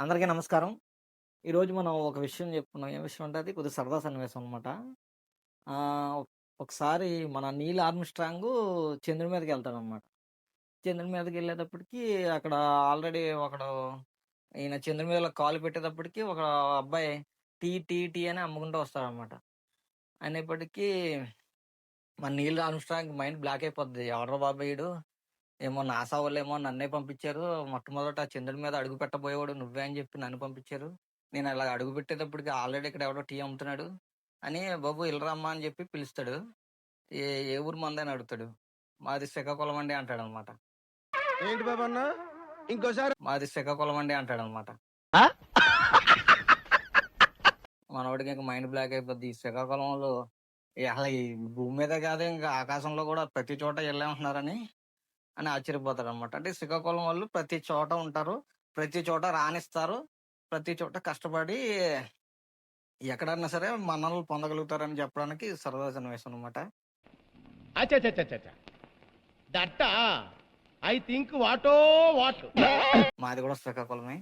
అందరికీ నమస్కారం. ఈరోజు మనం ఒక విషయం చెప్పుకుందాం. ఏం విషయం అంటే అది కొద్దిగా సరదా సన్నివేశం అనమాట. ఆహ్, ఒకసారి మన నీల్ ఆర్మ్‌స్ట్రాంగు చంద్రుడి మీదకెళ్తాడనమాట. చంద్రుడి మీదకెళ్ళేటప్పటికి అక్కడ ఆల్రెడీ ఒకడు ఈయన చంద్రుడి మీద ఇలా కాలు పెట్టేటప్పటికి ఒక అబ్బాయి టీ, టీ, టీ అని అమ్ముకుంటూ వస్తాడనమాట. అనేప్పటికి మన నీల్ ఆర్మ్‌స్ట్రాంగ్ మైండ్ బ్లాక్ అయిపోద్ది. ఎవడ్రా బాబు ఈడు! ఏమో నాసా వోళ్ళేమో నన్నే పంపించారు. మొట్టమొదట చంద్రుడి మీద అడుగు పెట్టబోయేవాడు నువ్వే అని చెప్పి నన్ను పంపించారు. నేను అలా అడుగు పెట్టేటప్పటికి ఆల్రెడీ ఇక్కడ ఎవడో టీ అమ్ముతున్నాడు అని, బాబు ఇలరా అమ్మా అని చెప్పి పిలుస్తాడు. ఏ ఏ ఊరు మందని అడుగుతాడు. మాది శ్రీకాకుళం అండి అంటాడనమాట. ఏంటి బాబు అన్న ఇంకోసారి మాది శ్రీకాకుళం అండి అంటాడనమాట. ఆ? మనోడికి ఇంక మైండ్ బ్లాక్ అయిపోద్ది. ఈ శ్రీకాకుళంలో అసలు ఈ భూమి మీద కాదు ఇంకా ఆకాశంలో కూడా ప్రతి చోట ఈళ్ళే ఉంటున్నారని అని ఆశ్చర్యపోతాడనమాట. అంటే శ్రీకాకుళం వాళ్ళు ప్రతి చోట ఉంటారు. ప్రతి చోట రాణిస్తారు. ప్రతి చోట కష్టపడి ఎక్కడన్నా సరే మన్ననలు పొందగలుగుతారని చెప్పడానికి సరదా సన్నివేశం అనమాట. అచ్చచ్చచ్చచ్చ దట్ట ఐ థింక్ వాటో వాట్ మాది కూడా శ్రీకాకుళమే.